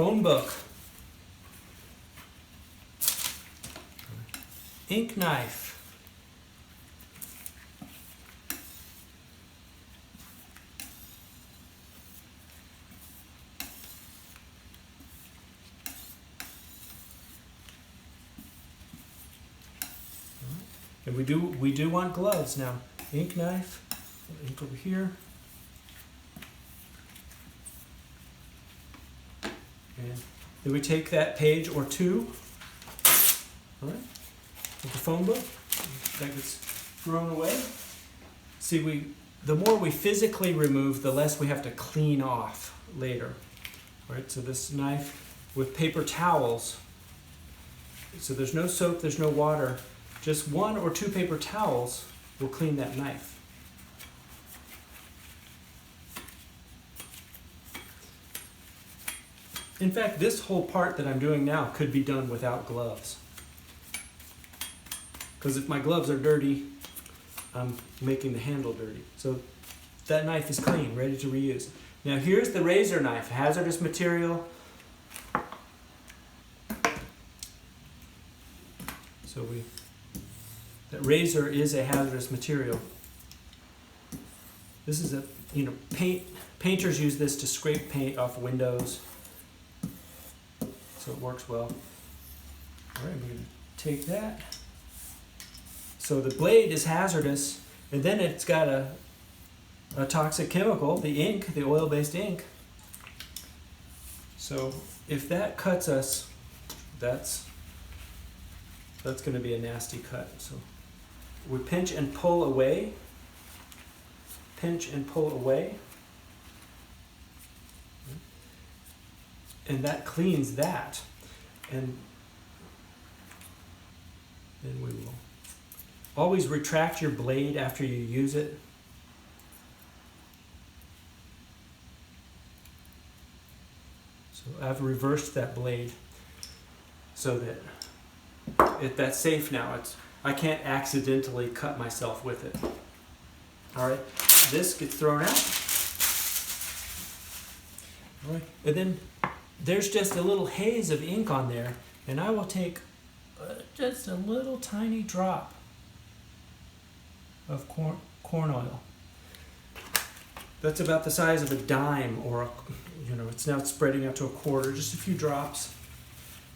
phone book, ink knife, and we do want gloves now. Ink knife, ink over here, and then we take that page or two. All right, with the phone book, that gets thrown away. See, the more we physically remove, the less we have to clean off later. All right, so this knife with paper towels. So there's no soap, there's no water. Just 1 or 2 paper towels will clean that knife. In fact, this whole part that I'm doing now could be done without gloves. Because if my gloves are dirty, I'm making the handle dirty. So that knife is clean, ready to reuse. Now here's the razor knife, hazardous material. So that razor is a hazardous material. This is painters use this to scrape paint off windows. So it works well. All right, we're going to take that. So the blade is hazardous, and then it's got a toxic chemical, the ink, the oil-based ink. So if that cuts us, that's going to be a nasty cut. So we pinch and pull away. Pinch and pull away. And that cleans that. And then we will always retract your blade after you use it. So I've reversed that blade so that that's safe now. I can't accidentally cut myself with it. All right, this gets thrown out. All right, and then there's just a little haze of ink on there, and I will take just a little tiny drop of corn oil. That's about the size of a dime, or it's now spreading out to a quarter, just a few drops.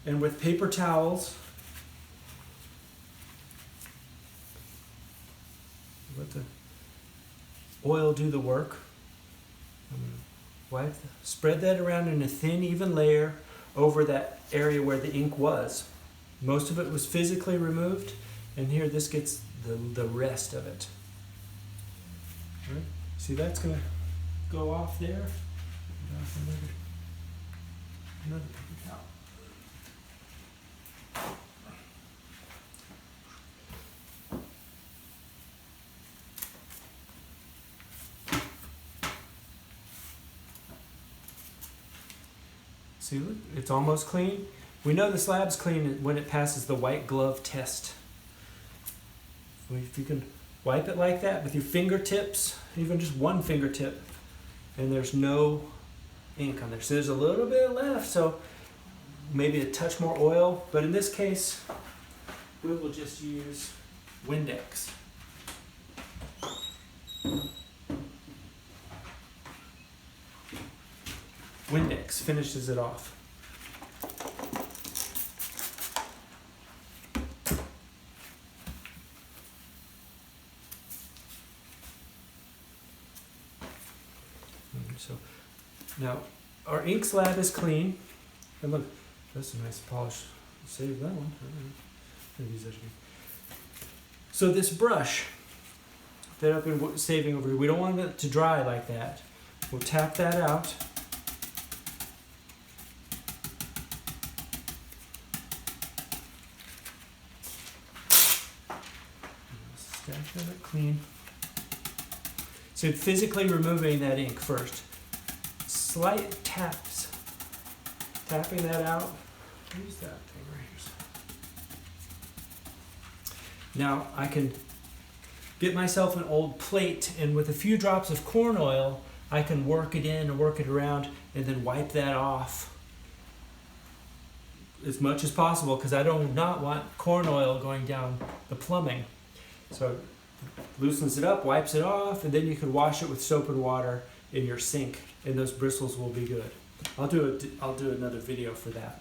And with paper towels, let the oil do the work. I'm going to spread that around in a thin, even layer over that area where the ink was. Most of it was physically removed, and here this gets the rest of it. All right. See, that's going to go off there. Another paper towel. See, look, it's almost clean. We know the slab's clean when it passes the white glove test. If you can wipe it like that with your fingertips, even just one fingertip, and there's no ink on there. So there's a little bit left, so maybe a touch more oil, but in this case, we will just use Windex. Windex finishes it off. So now our ink slab is clean, and look, that's a nice polish. Save that one. I'm use that again. So this brush that I've been saving over here, we don't want it to dry like that. We'll tap that out. Stack that up clean. So physically removing that ink first. Slight taps. Tapping that out. Use that thing right here. Now I can get myself an old plate, and with a few drops of corn oil, I can work it in and work it around and then wipe that off as much as possible because I do not want corn oil going down the plumbing. So loosens it up, wipes it off, and then you can wash it with soap and water in your sink, and those bristles will be good. I'll do another video for that.